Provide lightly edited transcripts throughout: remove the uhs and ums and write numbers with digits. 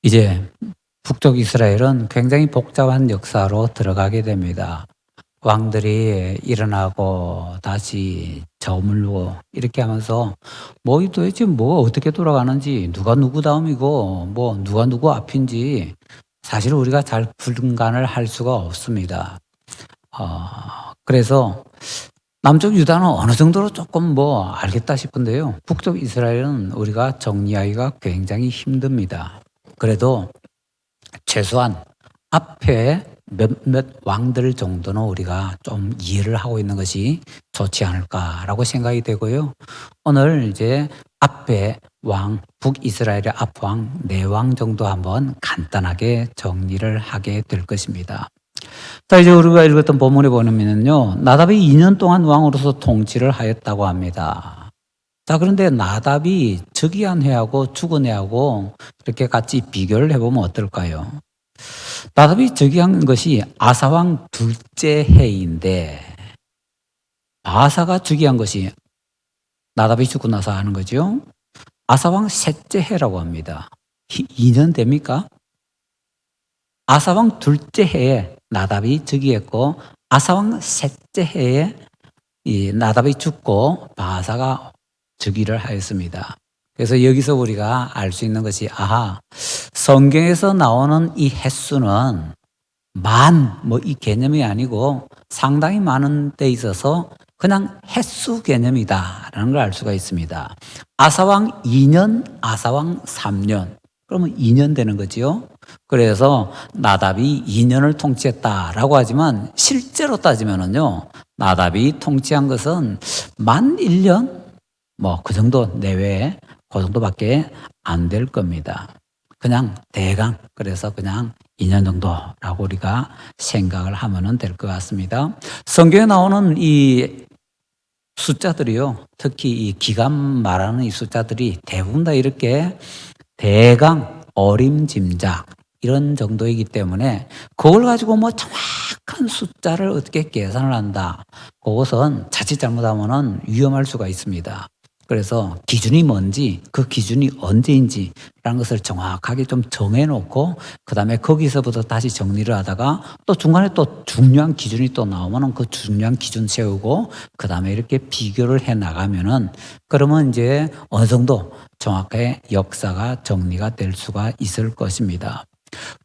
이제 북쪽 이스라엘은 굉장히 복잡한 역사로 들어가게 됩니다. 왕들이 일어나고 다시 저물고 이렇게 하면서 뭐 도대체 뭐 어떻게 돌아가는지 누가 누구 다음이고 뭐 누가 누구 앞인지 사실 우리가 잘 분간을 할 수가 없습니다. 그래서 남쪽 유다는 어느 정도로 조금 뭐 알겠다 싶은데요. 북쪽 이스라엘은 우리가 정리하기가 굉장히 힘듭니다. 그래도 최소한 앞에 몇몇 왕들 정도는 우리가 좀 이해를 하고 있는 것이 좋지 않을까라고 생각이 되고요. 오늘 이제 앞에 왕, 북이스라엘의 앞왕, 네 왕 정도 한번 간단하게 정리를 하게 될 것입니다. 자, 이제 우리가 읽었던 본문에 보면요. 나답이 2년 동안 왕으로서 통치를 하였다고 합니다. 자, 그런데 나답이 즉위한 해하고 죽은 해하고 이렇게 같이 비교를 해보면 어떨까요? 나답이 즉위한 것이 아사왕 둘째 해인데 바사가 즉위한 것이 나답이 죽고 나서 하는 거죠. 아사왕 셋째 해라고 합니다. 2년 됩니까? 아사왕 둘째 해에 나답이 즉위했고 아사왕 셋째 해에 이 나답이 죽고 바사가 즉위를 하였습니다. 그래서 여기서 우리가 알 수 있는 것이 성경에서 나오는 이 횟수는 뭐 이 개념이 아니고 상당히 많은 데 있어서 그냥 횟수 개념이다라는 걸 알 수가 있습니다. 아사왕 2년, 아사왕 3년. 그러면 2년 되는 거지요. 그래서 나답이 2년을 통치했다라고 하지만 실제로 따지면은요, 나답이 통치한 것은 만 1년 뭐 그 정도 내외에 그 정도밖에 안 될 겁니다. 그냥 대강 그래서 그냥 2년 정도라고 우리가 생각을 하면 될 것 같습니다. 성경에 나오는 이 숫자들이요, 특히 이 기간 말하는 이 숫자들이 대부분 다 이렇게 대강 어림짐작 이런 정도이기 때문에 그걸 가지고 뭐 정확한 숫자를 어떻게 계산을 한다, 그것은 자칫 잘못하면 위험할 수가 있습니다. 그래서 기준이 뭔지, 그 기준이 언제인지라는 것을 정확하게 좀 정해놓고 그 다음에 거기서부터 다시 정리를 하다가 또 중간에 또 중요한 기준이 또 나오면 그 중요한 기준 세우고 그 다음에 이렇게 비교를 해 나가면은 그러면 이제 어느 정도 정확하게 역사가 정리가 될 수가 있을 것입니다.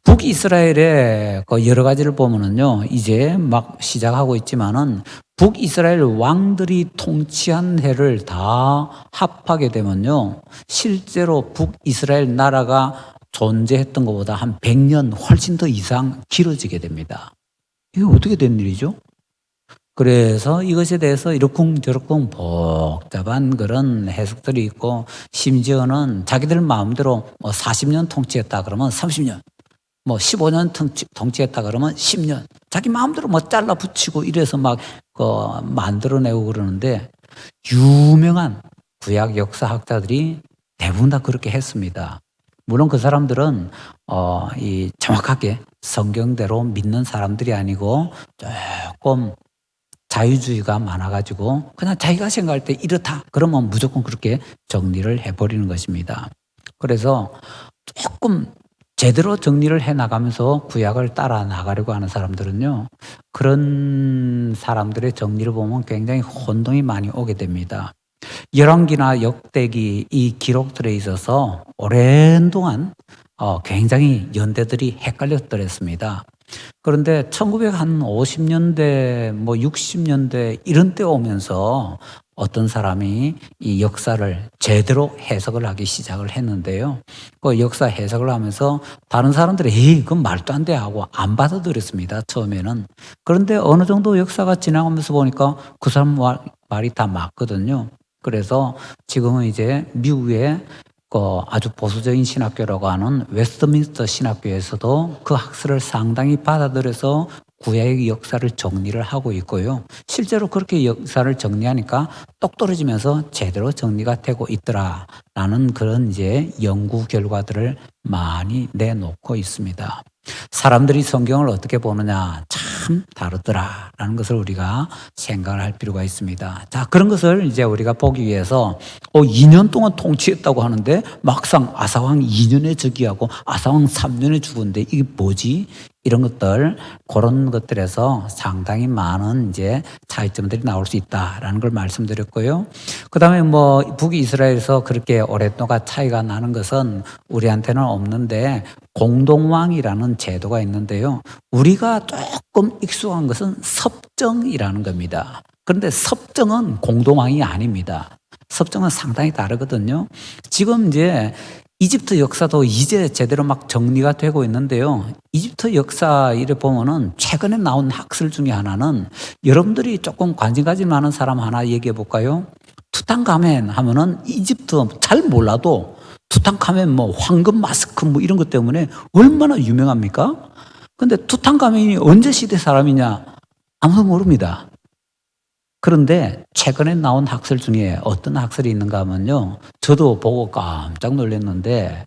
북이스라엘의 그 여러 가지를 보면은요, 이제 막 시작하고 있지만은 북이스라엘 왕들이 통치한 해를 다 합하게 되면요, 실제로 북이스라엘 나라가 존재했던 것보다 한 100년 훨씬 더 이상 길어지게 됩니다. 이게 어떻게 된 일이죠? 그래서 이것에 대해서 이러쿵저러쿵 복잡한 그런 해석들이 있고, 심지어는 자기들 마음대로 뭐 40년 통치했다 그러면 30년, 뭐 15년 통치했다 그러면 10년, 자기 마음대로 뭐 잘라 붙이고 이래서 막 만들어내고 그러는데, 유명한 구약 역사학자들이 대부분 다 그렇게 했습니다. 물론 그 사람들은 이 정확하게 성경대로 믿는 사람들이 아니고 조금 자유주의가 많아가지고 그냥 자기가 생각할 때 이렇다 그러면 무조건 그렇게 정리를 해버리는 것입니다. 그래서 조금 제대로 정리를 해 나가면서 구약을 따라 나가려고 하는 사람들은요, 그런 사람들의 정리를 보면 굉장히 혼동이 많이 오게 됩니다. 열왕기나 역대기 이 기록들에 있어서 오랜 동안 굉장히 연대들이 헷갈렸더랬습니다. 그런데 1950년대 뭐 60년대 이런 때 오면서 어떤 사람이 이 역사를 제대로 해석을 하기 시작을 했는데요. 그 역사 해석을 하면서 다른 사람들이 그건 말도 안 돼 하고 안 받아들였습니다, 처음에는. 그런데 어느 정도 역사가 지나가면서 보니까 그 사람 말이 다 맞거든요. 그래서 지금은 이제 미국의 아주 보수적인 신학교라고 하는 웨스트민스터 신학교에서도 그 학설을 상당히 받아들여서 구약의 역사를 정리를 하고 있고요. 실제로 그렇게 역사를 정리하니까 똑 떨어지면서 제대로 정리가 되고 있더라라는 그런 이제 연구 결과들을 많이 내놓고 있습니다. 사람들이 성경을 어떻게 보느냐 참 다르더라라는 것을 우리가 생각을 할 필요가 있습니다. 자, 그런 것을 이제 우리가 보기 위해서 2년 동안 통치했다고 하는데 막상 아사왕 2년에 즉위하고 아사왕 3년에 죽었는데 이게 뭐지? 이런 것들, 그런 것들에서 상당히 많은 이제 차이점들이 나올 수 있다라는 걸 말씀드렸고요. 그 다음에 뭐 북이스라엘에서 그렇게 오랫동안 차이가 나는 것은 우리한테는 없는데 공동왕이라는 제도가 있는데요. 우리가 조금 익숙한 것은 섭정이라는 겁니다. 그런데 섭정은 공동왕이 아닙니다. 섭정은 상당히 다르거든요. 지금 이제 이집트 역사도 이제 제대로 막 정리가 되고 있는데요. 이집트 역사 이래 보면은 최근에 나온 학설 중에 하나는 여러분들이 조금 관심 가질 만한 사람 하나 얘기해 볼까요? 투탕카멘 하면은 이집트 잘 몰라도 투탕카멘 뭐 황금 마스크 뭐 이런 것 때문에 얼마나 유명합니까? 근데 투탕카멘이 언제 시대 사람이냐? 아무도 모릅니다. 그런데 최근에 나온 학설 중에 어떤 학설이 있는가 하면요. 저도 보고 깜짝 놀랐는데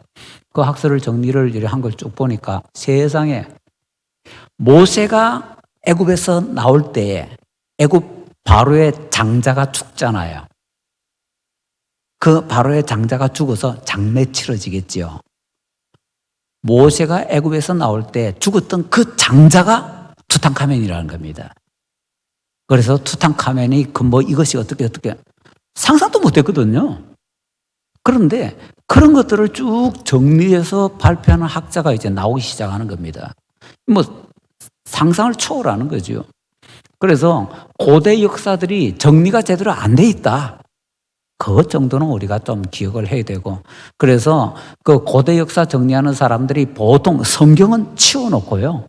그 학설을 정리를 한 걸 쭉 보니까 세상에 모세가 애굽에서 나올 때에 애굽 바로의 장자가 죽잖아요. 그 바로의 장자가 죽어서 장례 치러지겠지요. 모세가 애굽에서 나올 때 죽었던 그 장자가 투탕카멘이라는 겁니다. 그래서 투탕카멘이 뭐 이것이 어떻게 상상도 못했거든요. 그런데 그런 것들을 쭉 정리해서 발표하는 학자가 이제 나오기 시작하는 겁니다. 뭐 상상을 초월하는 거죠. 그래서 고대 역사들이 정리가 제대로 안 돼 있다. 그 정도는 우리가 좀 기억을 해야 되고, 그래서 그 고대 역사 정리하는 사람들이 보통 성경은 치워놓고요.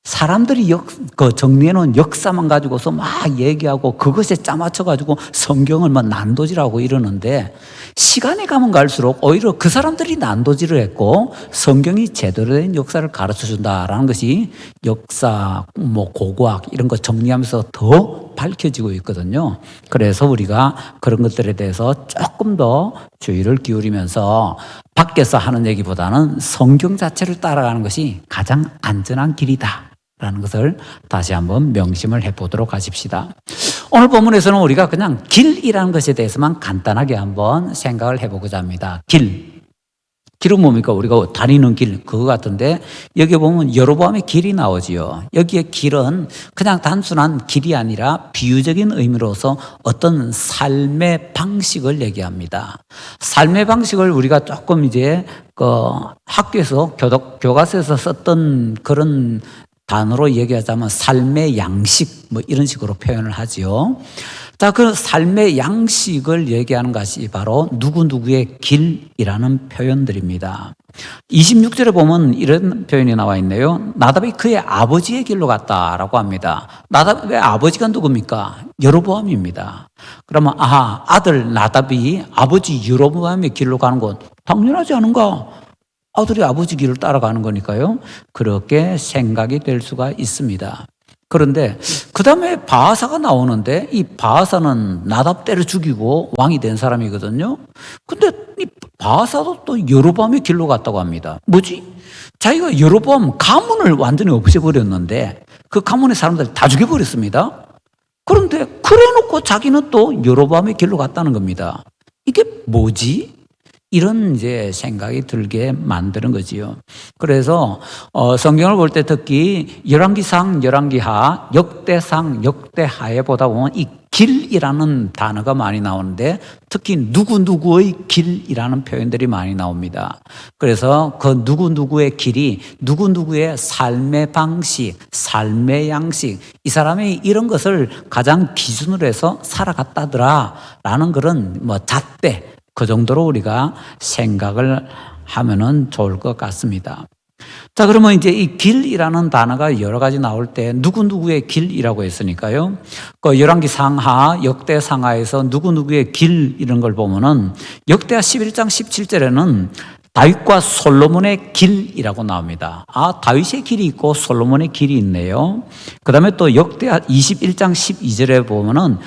사람들이 그 정리해놓은 역사만 가지고서 막 얘기하고 그것에 짜맞춰가지고 성경을 막 난도질하고 이러는데 시간이 가면 갈수록 오히려 그 사람들이 난도질을 했고 성경이 제대로 된 역사를 가르쳐 준다라는 것이 역사, 뭐 고고학 이런 거 정리하면서 더 밝혀지고 있거든요. 그래서 우리가 그런 것들에 대해서 조금 더 주의를 기울이면서 밖에서 하는 얘기보다는 성경 자체를 따라가는 것이 가장 안전한 길이다 라는 것을 다시 한번 명심을 해보도록 하십시다. 오늘 본문에서는 우리가 그냥 길이라는 것에 대해서만 간단하게 한번 생각을 해보고자 합니다. 길은 뭡니까? 우리가 다니는 길 그거 같은데 여기 보면 여로보암의 길이 나오지요. 여기에 길은 그냥 단순한 길이 아니라 비유적인 의미로서 어떤 삶의 방식을 얘기합니다. 삶의 방식을 우리가 조금 이제 그 학교에서 교과서에서 썼던 그런 단어로 얘기하자면 삶의 양식 뭐 이런 식으로 표현을 하지요. 자, 그 삶의 양식을 얘기하는 것이 바로 누구누구의 길이라는 표현들입니다. 26절에 보면 이런 표현이 나와 있네요. 나답이 그의 아버지의 길로 갔다라고 합니다. 나답의 아버지가 누굽니까? 여로보암입니다. 그러면 아들 나답이 아버지 여로보암의 길로 가는 건 당연하지 않은가? 아들이 아버지 길을 따라가는 거니까요. 그렇게 생각이 될 수가 있습니다. 그런데 그 다음에 바하사가 나오는데 이 바하사는 나답 때를 죽이고 왕이 된 사람이거든요. 근데 이 바하사도 또 여로보암의 길로 갔다고 합니다. 뭐지? 자기가 여로보암 가문을 완전히 없애버렸는데 그 가문의 사람들 다 죽여버렸습니다. 그런데 그래놓고 자기는 또 여로보암의 길로 갔다는 겁니다. 이게 뭐지? 이런 이제 생각이 들게 만드는 거지요. 그래서 성경을 볼 때 특히 열왕기상, 열왕기하, 역대상, 역대하에 보다 보면 이 길이라는 단어가 많이 나오는데 특히 누구누구의 길이라는 표현들이 많이 나옵니다. 그래서 그 누구누구의 길이 누구누구의 삶의 방식, 삶의 양식, 이 사람이 이런 것을 가장 기준으로 해서 살아갔다더라 라는 그런 뭐 잣대, 그 정도로 우리가 생각을 하면은 좋을 것 같습니다. 자, 그러면 이제 이 길이라는 단어가 여러 가지 나올 때 누구누구의 길이라고 했으니까요. 그 열왕기 상하, 역대 상하에서 누구누구의 길 이런 걸 보면은 역대하 11장 17절에는 다윗과 솔로몬의 길이라고 나옵니다. 다윗의 길이 있고 솔로몬의 길이 있네요. 그 다음에 또 역대하 21장 12절에 보면은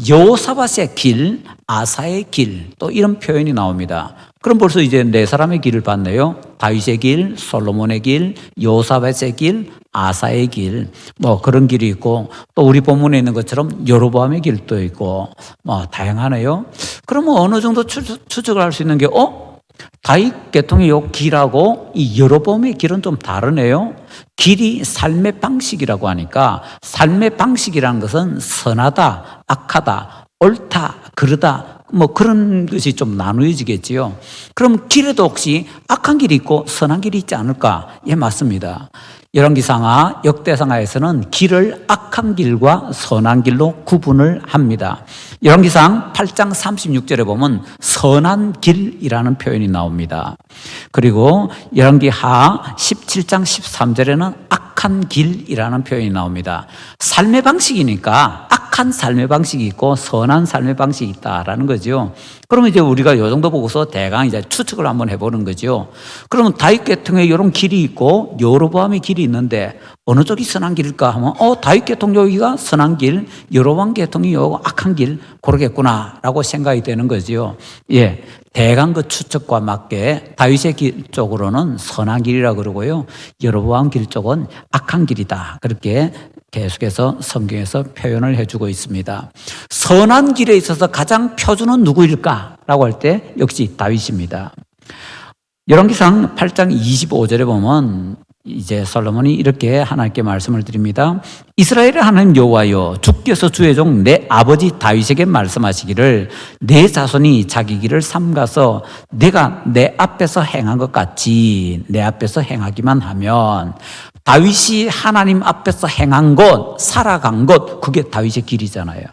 여호사밧의 길, 아사의 길, 또 이런 표현이 나옵니다. 그럼 벌써 이제 네 사람의 길을 봤네요. 다윗의 길, 솔로몬의 길, 여호사밧의 길, 아사의 길, 뭐 그런 길이 있고, 또 우리 본문에 있는 것처럼 여로보암의 길도 있고, 뭐 다양하네요. 그러면 어느 정도 추측을 할 수 있는 게, 다윗 계통의 요 길하고 이 여로보암의 길은 좀 다르네요. 길이 삶의 방식이라고 하니까, 삶의 방식이라는 것은 선하다, 악하다, 옳다, 그르다, 뭐 그런 것이 좀 나누어지겠지요. 그럼 길에도 혹시 악한 길이 있고 선한 길이 있지 않을까? 예, 맞습니다. 열왕기상하, 역대상하에서는 길을 악한 길과 선한 길로 구분을 합니다. 열왕기상 8장 36절에 보면 선한 길이라는 표현이 나옵니다. 그리고 열왕기하 17장 13절에는 악한 길이라는 표현이 나옵니다. 삶의 방식이니까 악한 삶의 방식이 있고 선한 삶의 방식이 있다라는 거죠. 그러면 이제 우리가 요 정도 보고서 대강 이제 추측을 한번 해보는 거죠. 그러면 다윗 계통에 이런 길이 있고 여로보암의 길이 있는데 어느 쪽이 선한 길일까 하면 다윗 계통 여기가 선한 길, 여로보암 계통이 요 악한 길 고르겠구나라고 생각이 되는 거죠. 예, 대강 그 추측과 맞게 다윗의 길 쪽으로는 선한 길이라 그러고요, 여로보암 길 쪽은 악한 길이다, 그렇게 계속해서 성경에서 표현을 해주고 있습니다. 선한 길에 있어서 가장 표준은 누구일까? 라고 할 때 역시 다윗입니다. 열왕기상 8장 25절에 보면 이제 솔로몬이 이렇게 하나님께 말씀을 드립니다. 이스라엘의 하나님 여호와여, 주께서 주의 종 내 아버지 다윗에게 말씀하시기를 내 자손이 자기 길을 삼가서 내가 내 앞에서 행한 것 같이 내 앞에서 행하기만 하면, 다윗이 하나님 앞에서 행한 것, 살아간 것, 그게 다윗의 길이잖아요.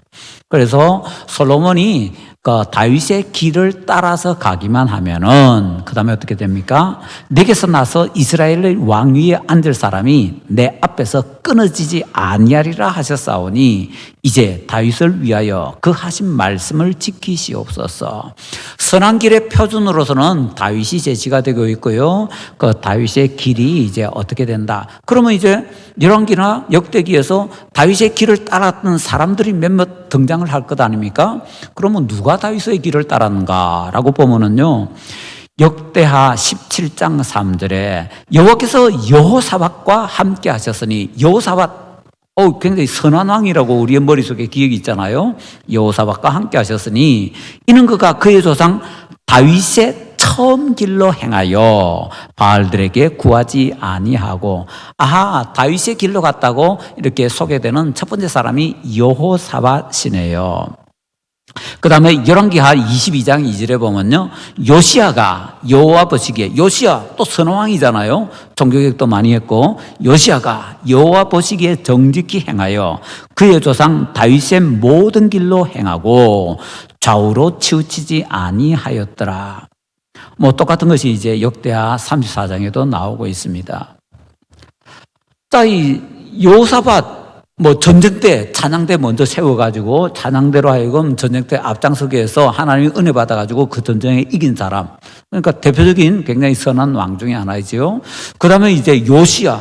그래서 솔로몬이 그 다윗의 길을 따라서 가기만 하면은 그 다음에 어떻게 됩니까? 내게서 나서 이스라엘의 왕 위에 앉을 사람이 내 앞에서 끊어지지 아니하리라 하셨사오니 이제 다윗을 위하여 그 하신 말씀을 지키시옵소서. 선한 길의 표준으로서는 다윗이 제시가 되고 있고요, 그 다윗의 길이 이제 어떻게 된다? 그러면 이제 열왕기나 역대기에서 다윗의 길을 따랐던 사람들이 몇몇 등장을 할 것 아닙니까? 그러면 누가 다윗의 길을 따랐는가라고 보면은요, 역대하 17장 3절에 여호와께서 여호사밧과 함께 하셨으니, 여호사밧 굉장히 선한 왕이라고 우리의 머릿속에 기억이 있잖아요. 여호사밧과 함께 하셨으니 이는 그가 그의 조상 다윗의 처음 길로 행하여 바알들에게 구하지 아니하고, 다윗의 길로 갔다고 이렇게 소개되는 첫 번째 사람이 여호사밧이네요. 그 다음에 열왕기하 22장 2절에 보면요, 요시야가 여호와 보시기에, 요시야 또 선왕이잖아요. 종교개혁도 많이 했고, 요시야가 여호와 보시기에 정직히 행하여 그의 조상 다윗의 모든 길로 행하고 좌우로 치우치지 아니하였더라. 뭐 똑같은 것이 이제 역대하 34장에도 나오고 있습니다. 자, 이 여호사밧 전쟁 때 찬양대 먼저 세워가지고 찬양대로 하여금 전쟁 때 앞장서게 해서 하나님이 은혜 받아가지고 그 전쟁에 이긴 사람. 그러니까 대표적인 굉장히 선한 왕 중에 하나이죠. 그 다음에 이제 요시야,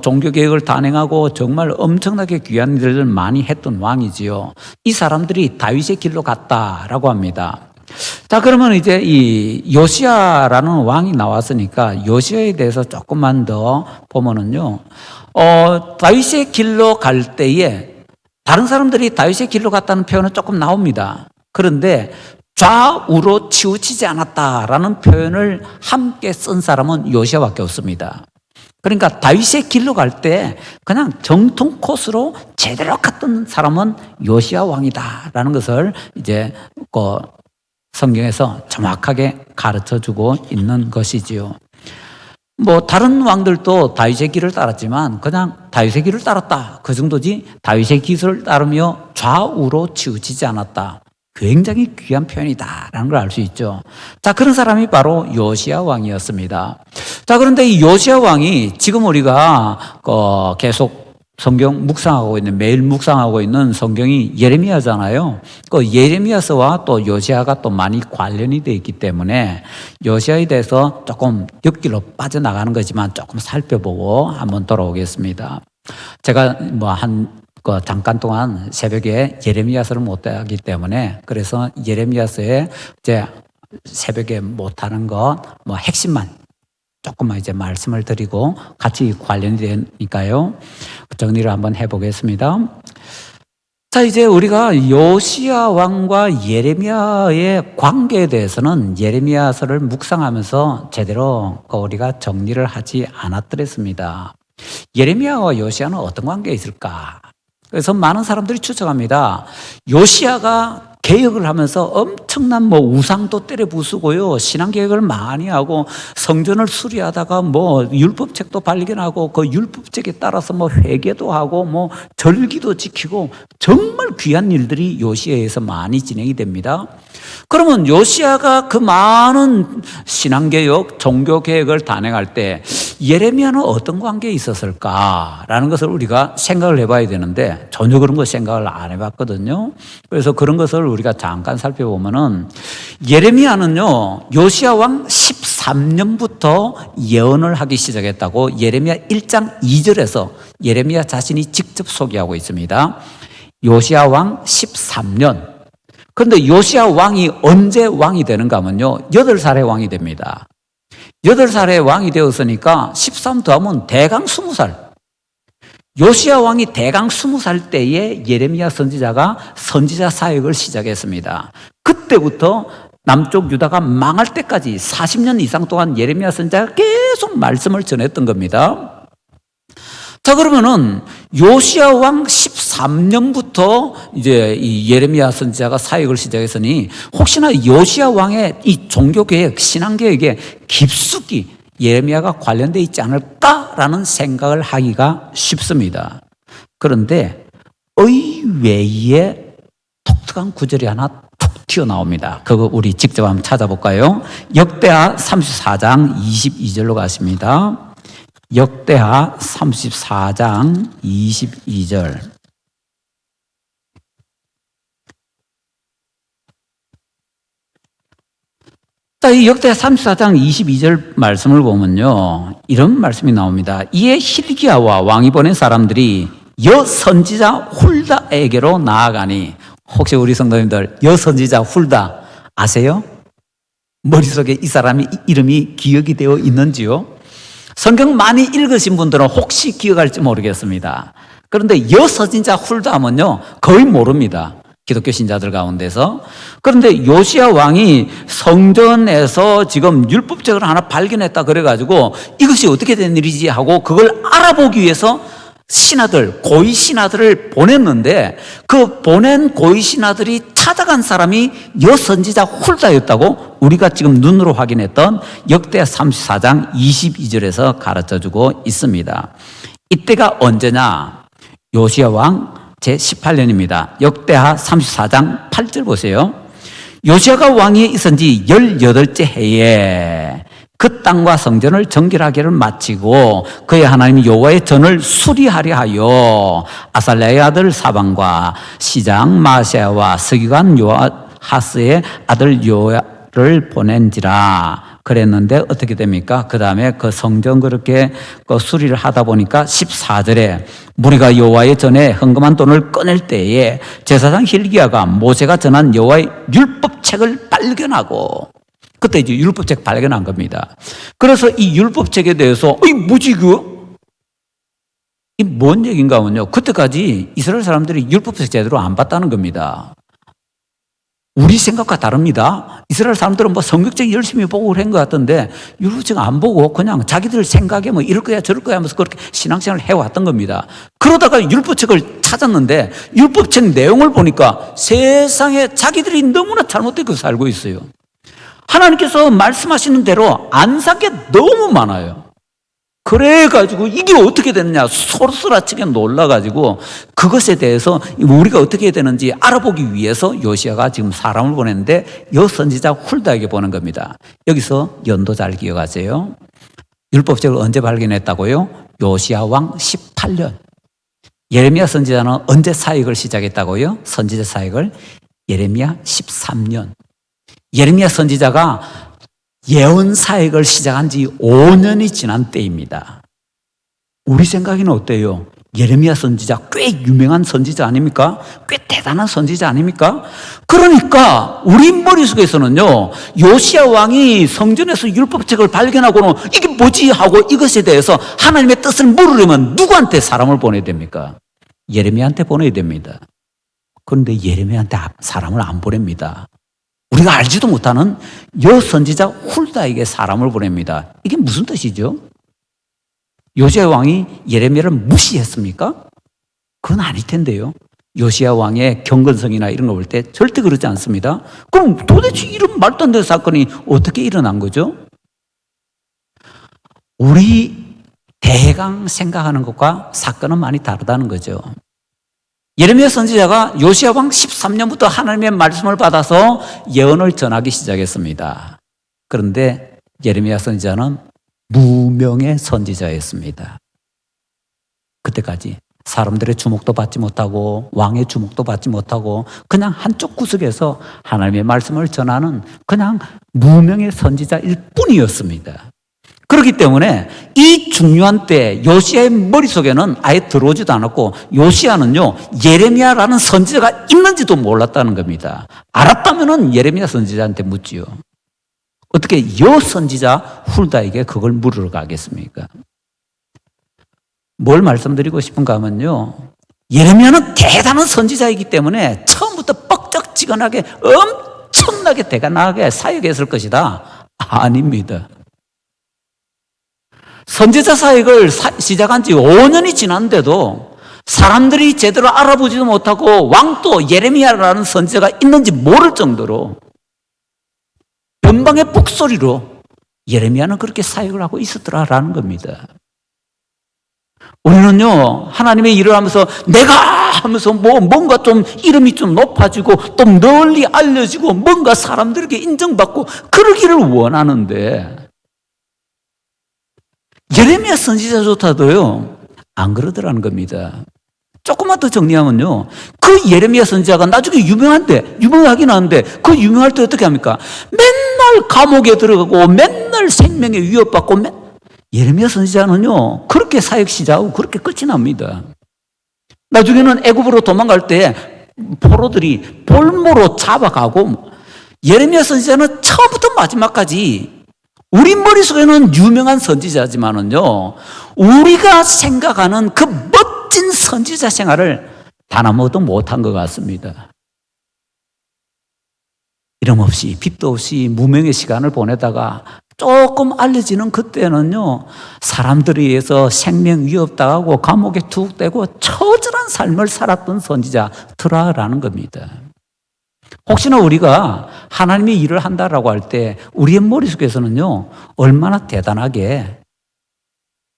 종교개혁을 단행하고 정말 엄청나게 귀한 일을 많이 했던 왕이지요. 이 사람들이 다윗의 길로 갔다라고 합니다. 자, 그러면 이제 이 요시야라는 왕이 나왔으니까 요시야에 대해서 조금만 더 보면은요, 다윗의 길로 갈 때에 다른 사람들이 다윗의 길로 갔다는 표현은 조금 나옵니다. 그런데 좌우로 치우치지 않았다라는 표현을 함께 쓴 사람은 요시야밖에 없습니다. 그러니까 다윗의 길로 갈 때 그냥 정통 코스로 제대로 갔던 사람은 요시야 왕이다라는 것을 이제 성경에서 정확하게 가르쳐주고 있는 것이지요. 다른 왕들도 다윗의 길을 따랐지만 그냥 다윗의 길을 따랐다, 그 정도지 다윗의 길을 따르며 좌우로 치우치지 않았다. 굉장히 귀한 표현이다라는 걸 알 수 있죠. 자, 그런 사람이 바로 요시야 왕이었습니다. 자, 그런데 이 요시야 왕이 지금 우리가 계속 성경 묵상하고 있는, 매일 묵상하고 있는 성경이 예레미야잖아요. 그 예레미야서와 또 요시야가 또 많이 관련이 되어 있기 때문에 요시야에 대해서 조금 옆길로 빠져나가는 거지만 조금 살펴보고 한번 돌아오겠습니다. 제가 잠깐 동안 새벽에 예레미야서를 못 하기 때문에, 그래서 예레미야서에 이제 새벽에 못하는 것 핵심만 조금만 이제 말씀을 드리고 같이 관련이 되니까요. 정리를 한번 해보겠습니다. 자, 이제 우리가 요시야 왕과 예레미야의 관계에 대해서는 예레미야서를 묵상하면서 제대로 우리가 정리를 하지 않았더랬습니다. 예레미야와 요시야는 어떤 관계가 있을까? 그래서 많은 사람들이 추측합니다. 요시야가 개혁을 하면서 엄청난 우상도 때려 부수고요, 신앙 개혁을 많이 하고 성전을 수리하다가 율법책도 발견하고 그 율법책에 따라서 회개도 하고 절기도 지키고 정말 귀한 일들이 요시야에서 많이 진행이 됩니다. 그러면 요시야가 그 많은 신앙 개혁, 종교 개혁을 단행할 때 예레미야는 어떤 관계에 있었을까라는 것을 우리가 생각을 해봐야 되는데 전혀 그런 거 생각을 안 해봤거든요. 그래서 그런 것을 우리가 잠깐 살펴보면은 예레미야는요, 요시야 왕 13년부터 예언을 하기 시작했다고 예레미야 1장 2절에서 예레미야 자신이 직접 소개하고 있습니다. 요시야 왕 13년. 그런데 요시야 왕이 언제 왕이 되는가 하면요, 8살에 왕이 됩니다. 8살에 왕이 되었으니까 13 더하면 대강 20살. 요시야 왕이 대강 20살 때에 예레미야 선지자가 선지자 사역을 시작했습니다. 그때부터 남쪽 유다가 망할 때까지 40년 이상 동안 예레미야 선지자가 계속 말씀을 전했던 겁니다. 자, 그러면은 요시야 왕 13년부터 이제 이 예레미야 선지자가 사역을 시작했으니 혹시나 요시야 왕의 이 종교 개혁, 신앙 개혁에 깊숙이 예레미야가 관련되어 있지 않을까라는 생각을 하기가 쉽습니다. 그런데 의외의 독특한 구절이 하나 툭 튀어나옵니다. 그거 우리 직접 한번 찾아볼까요? 역대하 34장 22절로 가십니다. 역대하 34장 22절. 자, 이 역대하 34장 22절 말씀을 보면요, 이런 말씀이 나옵니다. 이에 hil기야와 왕이 보낸 사람들이 여선지자 훌다에게로 나아가니, 혹시 우리 성도님들 여선지자 훌다 아세요? 머릿속에 이 사람이 이름이 기억이 되어 있는지요? 성경 많이 읽으신 분들은 혹시 기억할지 모르겠습니다. 그런데 여선지자 훌다 하면요, 거의 모릅니다. 기독교 신자들 가운데서. 그런데 요시야 왕이 성전에서 지금 율법책을 하나 발견했다 그래가지고 이것이 어떻게 된 일이지 하고 그걸 알아보기 위해서 신하들, 고위 신하들을 보냈는데 그 보낸 고위 신하들이 찾아간 사람이 여선지자 훌다였다고 우리가 지금 눈으로 확인했던 역대하 34장 22절에서 가르쳐주고 있습니다. 이때가 언제냐? 요시야 왕 제18년입니다. 역대하 34장 8절 보세요. 요시야가 왕위에 있은 지 18째 해에 그 땅과 성전을 정결하기를 마치고 그의 하나님 여호와의 전을 수리하려 하여 아살랴의 아들 사방과 시장 마세야와 서기관 요하스의 아들 요야를 보낸지라. 그랬는데 어떻게 됩니까? 그 다음에 그 성전 그렇게 수리를 하다 보니까 14절에 무리가 여호와의 전에 헌금한 돈을 꺼낼 때에 제사장 hil기야가 모세가 전한 여호와의 율법책을 발견하고, 그때 이제 율법책 발견한 겁니다. 그래서 이 율법책에 대해서 뭐지 그? 이 뭔 얘기인가 하면요, 그때까지 이스라엘 사람들이 율법책 제대로 안 봤다는 겁니다. 우리 생각과 다릅니다. 이스라엘 사람들은 성경책 열심히 보고 그런 것 같던데 율법책 안 보고 그냥 자기들 생각에 이럴 거야 저럴 거야 하면서 그렇게 신앙생활을 해왔던 겁니다. 그러다가 율법책을 찾았는데 율법책 내용을 보니까 세상에 자기들이 너무나 잘못되게 살고 있어요. 하나님께서 말씀하시는 대로 안 산 게 너무 많아요. 그래가지고 이게 어떻게 됐느냐 소스라치게 놀라가지고 그것에 대해서 우리가 어떻게 해야 되는지 알아보기 위해서 요시야가 지금 사람을 보냈는데 여선지자 훌다에게 보낸 겁니다. 여기서 연도 잘 기억하세요. 율법책을 언제 발견했다고요? 요시야 왕 18년. 예레미야 선지자는 언제 사역을 시작했다고요? 선지자 사역을 예레미야 13년. 예레미야 선지자가 예언 사역을 시작한 지 5년이 지난 때입니다. 우리 생각에는 어때요? 예레미야 선지자 꽤 유명한 선지자 아닙니까? 꽤 대단한 선지자 아닙니까? 그러니까 우리 머릿속에서는요, 요시야 왕이 성전에서 율법책을 발견하고는 이게 뭐지 하고 이것에 대해서 하나님의 뜻을 물으려면 누구한테 사람을 보내야 됩니까? 예레미야한테 보내야 됩니다. 그런데 예레미야한테 사람을 안 보냅니다. 우리가 알지도 못하는 여선지자 훌다에게 사람을 보냅니다. 이게 무슨 뜻이죠? 요시야 왕이 예레미야를 무시했습니까? 그건 아닐 텐데요. 요시야 왕의 경건성이나 이런 거 볼 때 절대 그러지 않습니다. 그럼 도대체 이런 말도 안 되는 사건이 어떻게 일어난 거죠? 우리 대강 생각하는 것과 사건은 많이 다르다는 거죠. 예레미야 선지자가 요시야 왕 13년부터 하나님의 말씀을 받아서 예언을 전하기 시작했습니다. 그런데 예레미야 선지자는 무명의 선지자였습니다. 그때까지 사람들의 주목도 받지 못하고 왕의 주목도 받지 못하고 그냥 한쪽 구석에서 하나님의 말씀을 전하는 그냥 무명의 선지자일 뿐이었습니다. 그렇기 때문에 이 중요한 때 요시야의 머릿속에는 아예 들어오지도 않았고 요시야는요, 예레미야라는 선지자가 있는지도 몰랐다는 겁니다. 알았다면 예레미야 선지자한테 묻지요. 어떻게 여선지자 훌다에게 그걸 물으러 가겠습니까? 뭘 말씀드리고 싶은가 하면요, 예레미야는 대단한 선지자이기 때문에 처음부터 뻑적지근하게 엄청나게 대단하게 사역했을 것이다. 아닙니다. 선지자 사역을 시작한 지 5년이 지났는데도 사람들이 제대로 알아보지도 못하고 왕도 예레미야라는 선지자가 있는지 모를 정도로 변방의 북소리로 예레미야는 그렇게 사역을 하고 있었더라라는 겁니다. 우리는요, 하나님의 일을 하면서 내가 하면서 뭔가 좀 이름이 좀 높아지고 또 널리 알려지고 뭔가 사람들에게 인정받고 그러기를 원하는데 예레미야 선지자조차도요, 안 그러더라는 겁니다. 조금만 더 정리하면요, 그 예레미야 선지자가 나중에 유명하긴 한데 그 유명할 때 어떻게 합니까? 맨날 감옥에 들어가고 맨날 생명에 위협받고 예레미야 선지자는요, 그렇게 사역 시작하고 그렇게 끝이 납니다. 나중에는 애굽으로 도망갈 때 포로들이 볼모로 잡아가고 예레미야 선지자는 처음부터 마지막까지 우리 머릿속에는 유명한 선지자지만은요, 우리가 생각하는 그 멋진 선지자 생활을 단 한 번도 못한 것 같습니다. 이름 없이 빚도 없이 무명의 시간을 보내다가 조금 알려지는 그때는요, 사람들에 의해서 생명 위협당하고 감옥에 툭 떼고 처절한 삶을 살았던 선지자더라라는 겁니다. 혹시나 우리가 하나님의 일을 한다라고 할 때 우리의 머릿속에서는요, 얼마나 대단하게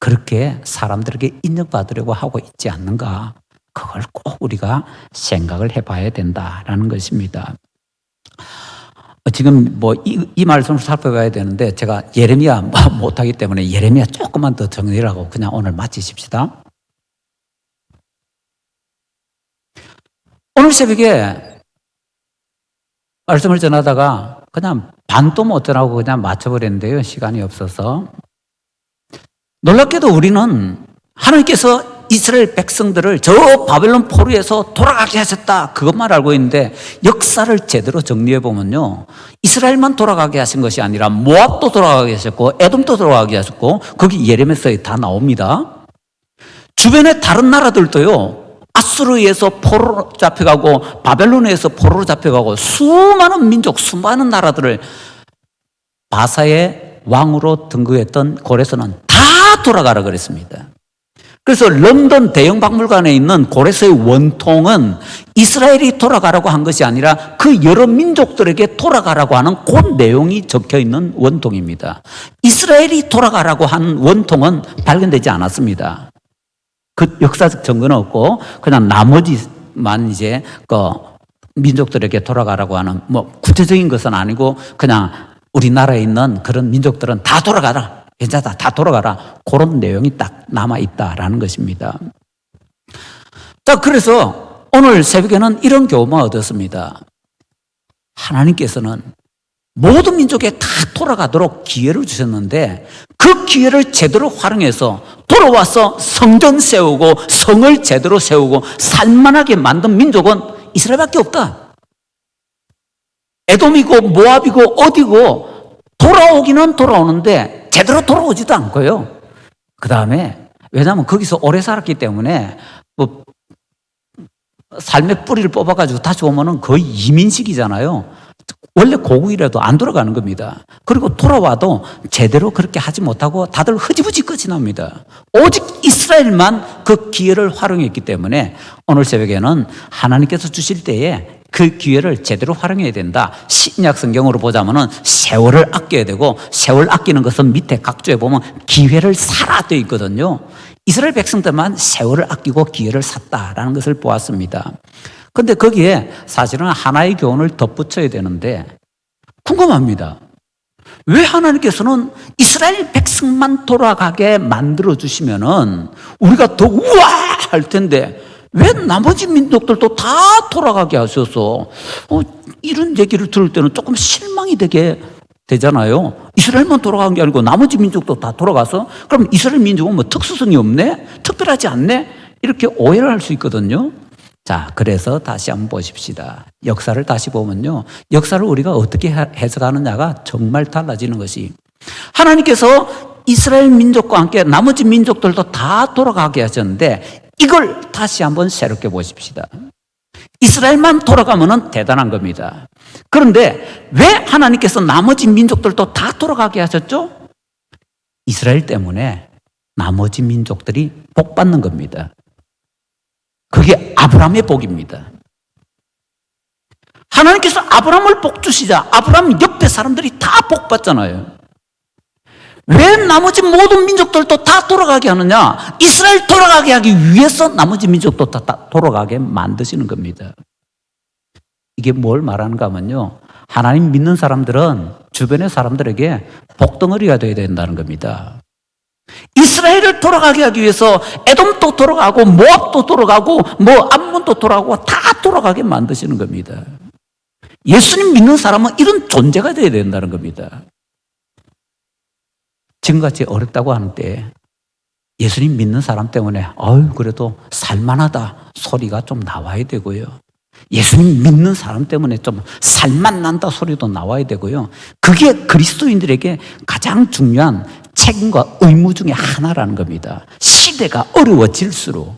그렇게 사람들에게 인정받으려고 하고 있지 않는가, 그걸 꼭 우리가 생각을 해봐야 된다라는 것입니다. 지금 이 말씀을 살펴봐야 되는데 제가 예레미야 못하기 때문에 예레미야 조금만 더 정리를 하고 그냥 오늘 마치십시다. 오늘 새벽에 말씀을 전하다가 그냥 반도 못 전하고 그냥 맞춰버렸는데요, 시간이 없어서. 놀랍게도 우리는 하나님께서 이스라엘 백성들을 저 바벨론 포로에서 돌아가게 하셨다, 그것만 알고 있는데 역사를 제대로 정리해 보면요, 이스라엘만 돌아가게 하신 것이 아니라 모압도 돌아가게 하셨고 에돔도 돌아가게 하셨고 거기 예레미야서에 다 나옵니다. 주변의 다른 나라들도요, 아수르에서 포로로 잡혀가고 바벨론에서 포로로 잡혀가고 수많은 민족, 수많은 나라들을 바사의 왕으로 등극했던 고레스는 다 돌아가라 그랬습니다. 그래서 런던 대형 박물관에 있는 고레스의 원통은 이스라엘이 돌아가라고 한 것이 아니라 그 여러 민족들에게 돌아가라고 하는 그 내용이 적혀 있는 원통입니다. 이스라엘이 돌아가라고 한 원통은 발견되지 않았습니다. 그 역사적 증거는 없고 그냥 나머지만 이제 그 민족들에게 돌아가라고 하는 구체적인 것은 아니고 그냥 우리나라에 있는 그런 민족들은 다 돌아가라, 괜찮다, 다 돌아가라, 그런 내용이 딱 남아있다라는 것입니다. 자, 그래서 오늘 새벽에는 이런 교훈을 얻었습니다. 하나님께서는 모든 민족에 다 돌아가도록 기회를 주셨는데 그 기회를 제대로 활용해서 돌아와서 성전 세우고 성을 제대로 세우고 살만하게 만든 민족은 이스라엘밖에 없다. 에돔이고 모압이고 어디고 돌아오기는 돌아오는데 제대로 돌아오지도 않고요. 그 다음에 왜냐하면 거기서 오래 살았기 때문에 뭐 삶의 뿌리를 뽑아가지고 다시 오면은 거의 이민식이잖아요. 원래 고국이라도 안 돌아가는 겁니다. 그리고 돌아와도 제대로 그렇게 하지 못하고 다들 흐지부지 끝이 납니다. 오직 이스라엘만 그 기회를 활용했기 때문에 오늘 새벽에는 하나님께서 주실 때에 그 기회를 제대로 활용해야 된다. 신약 성경으로 보자면은 세월을 아껴야 되고, 세월 아끼는 것은 밑에 각조에 보면 기회를 사라 되어 있거든요. 이스라엘 백성들만 세월을 아끼고 기회를 샀다라는 것을 보았습니다. 근데 거기에 사실은 하나의 교훈을 덧붙여야 되는데 궁금합니다. 왜 하나님께서는 이스라엘 백성만 돌아가게 만들어 주시면은 우리가 더 우와 할 텐데 왜 나머지 민족들도 다 돌아가게 하셔서 이런 얘기를 들을 때는 조금 실망이 되잖아요. 이스라엘만 돌아간 게 아니고 나머지 민족도 다 돌아가서 그럼 이스라엘 민족은 뭐 특수성이 없네? 특별하지 않네? 이렇게 오해를 할 수 있거든요. 자, 그래서 다시 한번 보십시다. 역사를 다시 보면요, 역사를 우리가 어떻게 해석하느냐가 정말 달라지는 것이, 하나님께서 이스라엘 민족과 함께 나머지 민족들도 다 돌아가게 하셨는데 이걸 다시 한번 새롭게 보십시다. 이스라엘만 돌아가면 대단한 겁니다. 그런데 왜 하나님께서 나머지 민족들도 다 돌아가게 하셨죠? 이스라엘 때문에 나머지 민족들이 복 받는 겁니다. 그게 아브라함의 복입니다. 하나님께서 아브라함을 복 주시자 아브라함 옆에 사람들이 다 복 받잖아요. 왜 나머지 모든 민족들도 다 돌아가게 하느냐? 이스라엘 돌아가게 하기 위해서 나머지 민족도 다 돌아가게 만드시는 겁니다. 이게 뭘 말하는가 하면요, 하나님 믿는 사람들은 주변의 사람들에게 복덩어리가 되어야 된다는 겁니다. 이스라엘을 돌아가게 하기 위해서 에돔도 돌아가고 모압도 돌아가고 뭐 암몬도 돌아가고 다 돌아가게 만드시는 겁니다. 예수님 믿는 사람은 이런 존재가 되어야 된다는 겁니다. 지금같이 어렵다고 하는데 예수님 믿는 사람 때문에 그래도 살만하다 소리가 좀 나와야 되고요. 예수님 믿는 사람 때문에 좀 살맛 난다 소리도 나와야 되고요. 그게 그리스도인들에게 가장 중요한 책임과 의무 중에 하나라는 겁니다. 시대가 어려워질수록.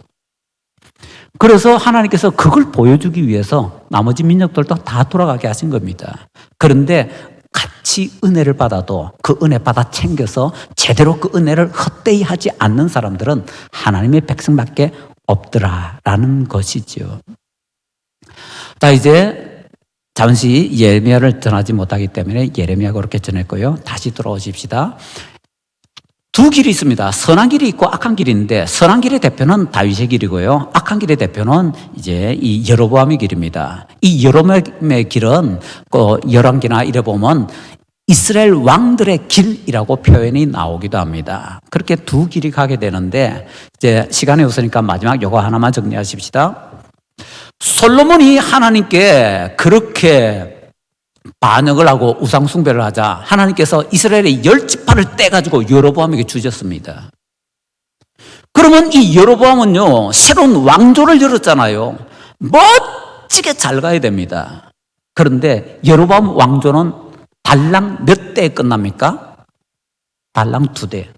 그래서 하나님께서 그걸 보여주기 위해서 나머지 민족들도 다 돌아가게 하신 겁니다. 그런데 같이 은혜를 받아도 그 은혜 받아 챙겨서 제대로 그 은혜를 헛되이 하지 않는 사람들은 하나님의 백성밖에 없더라라는 것이죠. 자, 이제 잠시 예레미야를 전하지 못하기 때문에 예레미야가 그렇게 전했고요. 다시 돌아오십시다. 두 길이 있습니다. 선한 길이 있고 악한 길이 있는데, 선한 길의 대표는 다윗의 길이고요, 악한 길의 대표는 이제 이 여로보암의 길입니다. 이 여로보암의 길은 열왕기나 이래 보면 이스라엘 왕들의 길이라고 표현이 나오기도 합니다. 그렇게 두 길이 가게 되는데, 이제 시간이 없으니까 마지막 요거 하나만 정리하십시다. 솔로몬이 하나님께 그렇게 반역을 하고 우상 숭배를 하자 하나님께서 이스라엘의 10지파를 떼가지고 여로보암에게 주셨습니다. 그러면 이 여로보암은요, 새로운 왕조를 열었잖아요. 멋지게 잘 가야 됩니다. 그런데 여로보암 왕조는 달랑 몇 대에 끝납니까? 달랑 2대.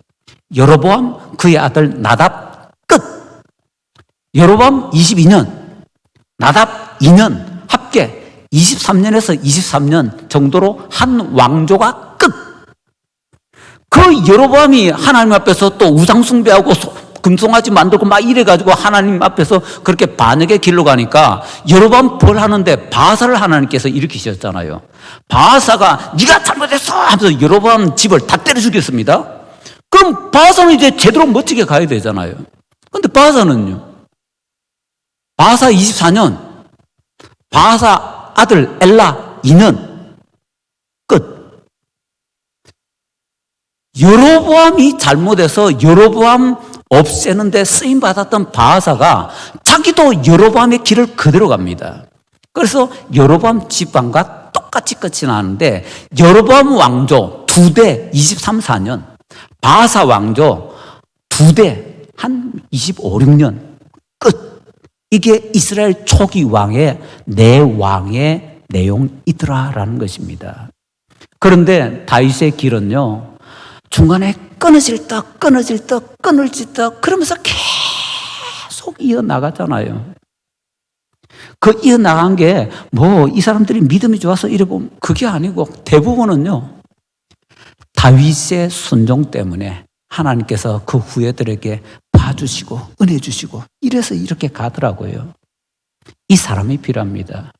여로보암, 그의 아들 나답 끝. 여로보암 22년, 나답 2년 합계 23년에서 23년 정도로 한 왕조가 끝. 그 여로보암이 하나님 앞에서 또 우상 숭배하고 금송아지 만들고 막 이래가지고 하나님 앞에서 그렇게 반역의 길로 가니까 여로보암 벌하는데 바사를 하나님께서 일으키셨잖아요. 바사가 네가 잘못했어 하면서 여로보암 집을 다 때려 죽였습니다. 그럼 바사는 이제 제대로 멋지게 가야 되잖아요. 그런데 바사는요, 바사 24년, 바사 아들 엘라 2년 끝. 여로보암이 잘못해서 여로보암 없애는데 쓰임받았던 바하사가 자기도 여로보암의 길을 그대로 갑니다. 그래서 여로보암 집안과 똑같이 끝이 나는데, 여로보암 왕조 2대 23, 4년, 바하사 왕조 2대, 한 25, 6년 끝. 이게 이스라엘 초기 왕의 내 왕의 내용이더라라는 것입니다. 그런데 다윗의 길은요, 중간에 끊어질 듯 그러면서 계속 이어나가잖아요. 그 이어나간 게 뭐 이 사람들이 믿음이 좋아서 이래 보면 그게 아니고 대부분은요, 다윗의 순종 때문에 하나님께서 그 후예들에게 봐주시고 은혜 주시고 이래서 이렇게 가더라고요. 이 사람이 필요합니다.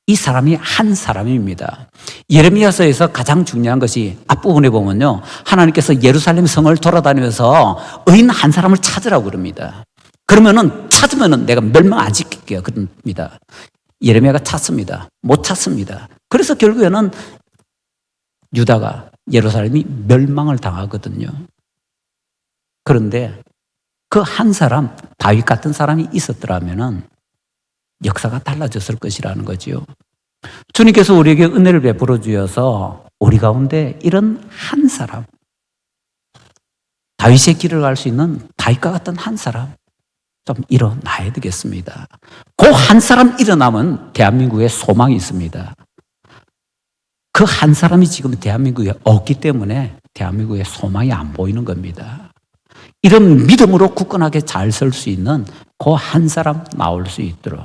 이 사람이 한 사람입니다. 예레미야서에서 가장 중요한 것이 앞부분에 보면요, 하나님께서 예루살렘 성을 돌아다니면서 의인 한 사람을 찾으라고 그럽니다. 그러면은 찾으면은 내가 멸망 안 시킬게요 그럽니다. 예레미야가 찾습니다. 못 찾습니다. 그래서 결국에는 유다가, 예루살렘이 멸망을 당하거든요. 그런데 그 한 사람, 다윗 같은 사람이 있었더라면은 역사가 달라졌을 것이라는 거지요. 주님께서 우리에게 은혜를 베풀어 주셔서 우리 가운데 이런 한 사람, 다윗의 길을 갈 수 있는 다윗과 같은 한 사람 좀 일어나야 되겠습니다. 그 한 사람 일어나면 대한민국에 소망이 있습니다. 그 한 사람이 지금 대한민국에 없기 때문에 대한민국에 소망이 안 보이는 겁니다. 이런 믿음으로 굳건하게 잘 설 수 있는 그 한 사람 나올 수 있도록,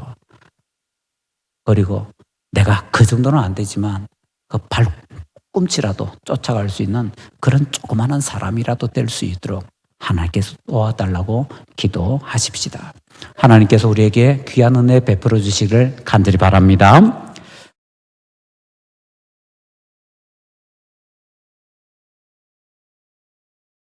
그리고 내가 그 정도는 안 되지만 그 발꿈치라도 쫓아갈 수 있는 그런 조그마한 사람이라도 될 수 있도록 하나님께서 도와달라고 기도하십시다. 하나님께서 우리에게 귀한 은혜 베풀어 주시기를 간절히 바랍니다.